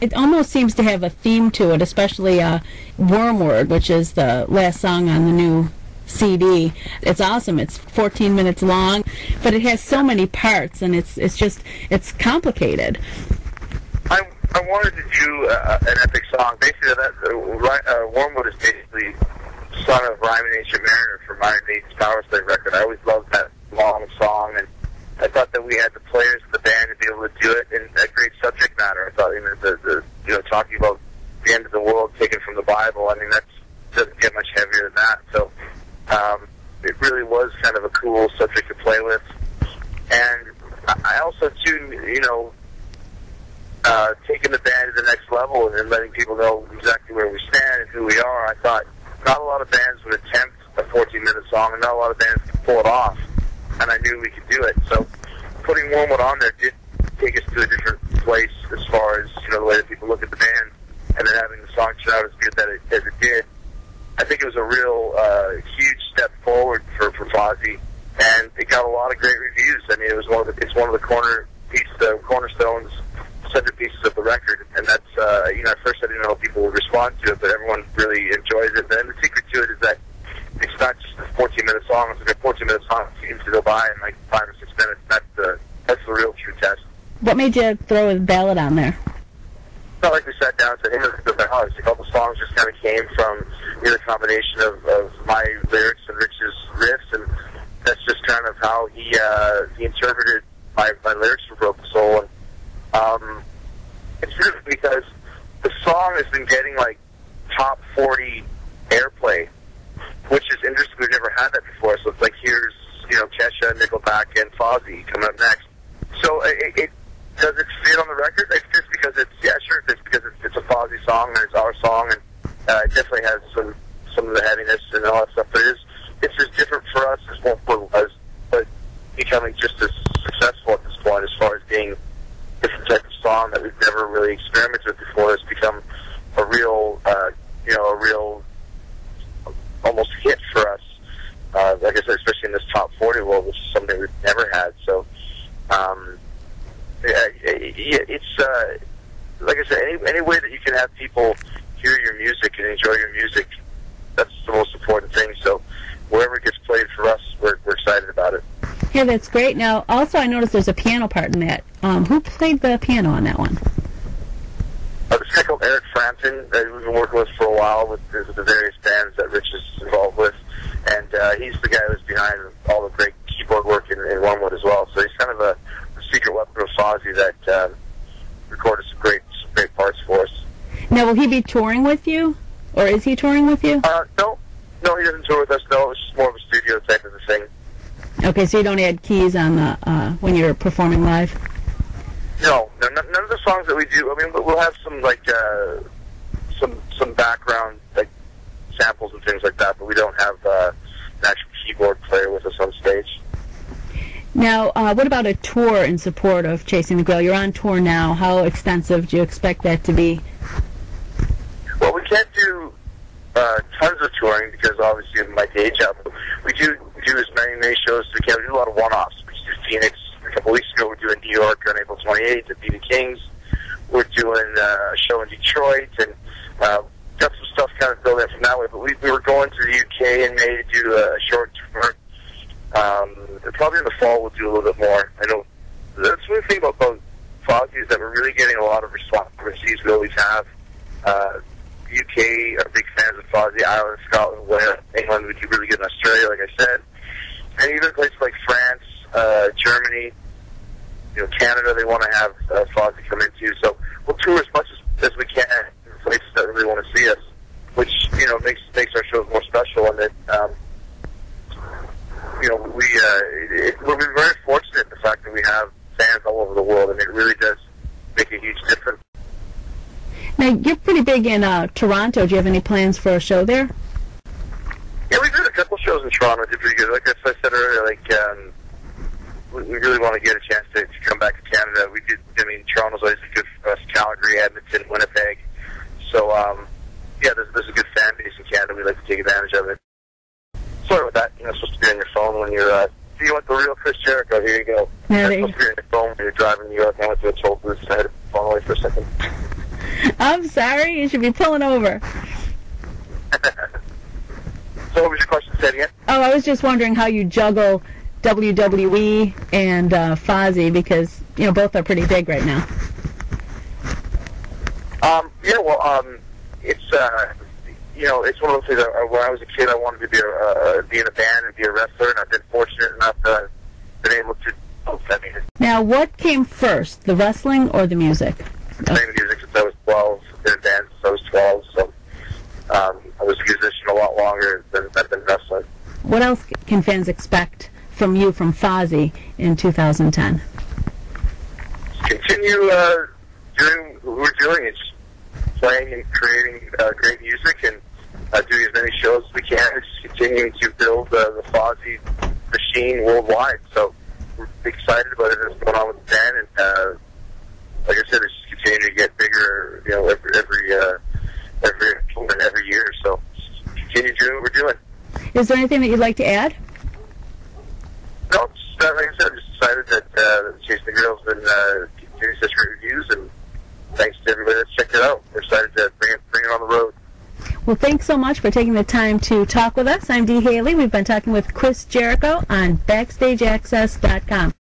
It almost seems to have a theme to it, especially Warmode, which is the last song on the new CD. It's awesome. It's 14 minutes long, but it has so many parts, and it's complicated. I wanted to do an epic song. Basically, Warmode is basically son of Rhyme Ancient Mariner from Iron Maiden's Power Slave record. I always loved that long song, and I thought that we had the players of the band to be able to do it in a great subject matter. I thought, talking about the end of the world taken from the Bible, I mean, that doesn't get much heavier than that. So it really was kind of a cool subject to play with. And I also, too, taking the band to the next level and letting people know exactly where we stand and who we are. I thought not a lot of bands would attempt a 14-minute song, and not a lot of bands could pull it off. And I knew we could do it. So putting Warmode on there did take us to a different place as far as, the way that people look at the band, and then having the song turn out as good as it did. I think it was a real huge step forward for Fozzy, and it got a lot of great reviews. I mean, it's one of the cornerstones, centerpieces of the record, and that's, at first I didn't know how people would respond to it, but everyone really enjoys it. And the secret to it is that it's not just a 14-minute song. It's like a 14-minute song seems to go by in like 5 or 6 minutes. That's the real true test. What made you throw a ballad on there? It's not like we sat down and said, hey, let's do that. It's like all the songs just kind of came from the combination of my lyrics and Rich's riffs, and that's just kind of how he interpreted my lyrics for Broken Soul. And it's really because the song has been getting like top 40 airplay, which is interesting. We've never had that before. So it's like, here's, Kesha, Nickelback, and Fozzy coming up next. So it does it fit on the record? It's just because it's because it's a Fozzy song and it's our song, and it definitely has some of the heaviness and all that stuff. But it's just different for us as Warmode was, but becoming just as successful at this point as far as being a different type of song that we've never really experimented with before. It's become a real, almost hit for us. Like I said, especially in this top 40 world, which is something we've never had. So, it's like I said, any way that you can have people hear your music and enjoy your music, that's the most important thing. So, wherever it gets played for us, we're excited about it. Yeah, that's great. Now, also, I noticed there's a piano part in that. Who played the piano on that one? This guy called Eric Frampton that we've been working with for a while with the various bands that Rich is involved with, and he's the guy who's behind all the great keyboard work in Warmode as well. So he's kind of a secret weapon of Fozzy that recorded some great parts for us. Now, will he be touring with you, or is he touring with you? No, he doesn't tour with us. No, it's just more of a studio type of a thing. Okay, so you don't add keys on the when you're performing live? No, none of the songs that we do. I mean, we'll have some like some background like samples and things like that, but we don't have an actual keyboard player with us on stage. Now, what about a tour in support of Chasing the Grail? You're on tour now. How extensive do you expect that to be? Well, we can't do tons of touring because obviously of my day job. We do as many shows as we can. We do a lot of one-offs. We do Phoenix. A couple weeks ago, we're doing New York on April 28th at BB King's. We're doing a show in Detroit, and got some stuff kind of built in from that way. But we were going to the UK in May to do a short tour. Probably in the fall we'll do a little bit more. I know that's one thing about Fozzy is that we're really getting a lot of response overseas. We always have. UK are big fans of Fozzy. Ireland, Scotland, Wales, England. We do really good in Australia, like I said, and even places like France, Germany, Canada. They want to have Fozzy come into. So we'll tour as much as we can in places that really want to see us, which makes our shows more special. And that we're very fortunate in the fact that we have fans all over the world, and it really does make a huge difference. Now, you're pretty big in Toronto. Do you have any plans for a show there? Yeah, we did a couple shows in Toronto. Did pretty good. Like I said earlier, we really want to get a chance to come back to Canada. We did. I mean, Toronto's always good for us. Calgary, Edmonton, Winnipeg. So, yeah, there's a good fan base in Canada. We'd like to take advantage of it. Sorry about that. You're not supposed to be on your phone when you're. Do you want the real Chris Jericho? Here you go. No, you're supposed to be on your phone when you're driving to New York. I went to a toll booth, so I had to phone away for a second. I'm sorry. You should be pulling over. So what was your question, said again? Oh, I was just wondering how you juggle WWE and Fozzy, because both are pretty big right now. It's it's one of those things. When I was a kid, I wanted to be in a band and be a wrestler, and I've been fortunate enough to been able to. Now, what came first, the wrestling or the music? Playing music since I was 12. Been in bands since I was 12. So I was a musician a lot longer than I've been wrestling. What else can fans expect from you from Fozzy in 2010? Continue doing what we're doing. It's playing and creating great music and doing as many shows as we can. And just continuing to build the Fozzy machine worldwide. So we're excited about it that's going on with the band. And like I said, it's just continuing to get bigger, every year. So just continue doing what we're doing. Is there anything that you'd like to add? No, just, like I said, I'm just excited that Chasing the Girl's been getting such great reviews, and thanks to everybody that's checked it out. We're excited to bring it on the road. Well, thanks so much for taking the time to talk with us. I'm Dee Haley. We've been talking with Chris Jericho on BackstageAxxess.com.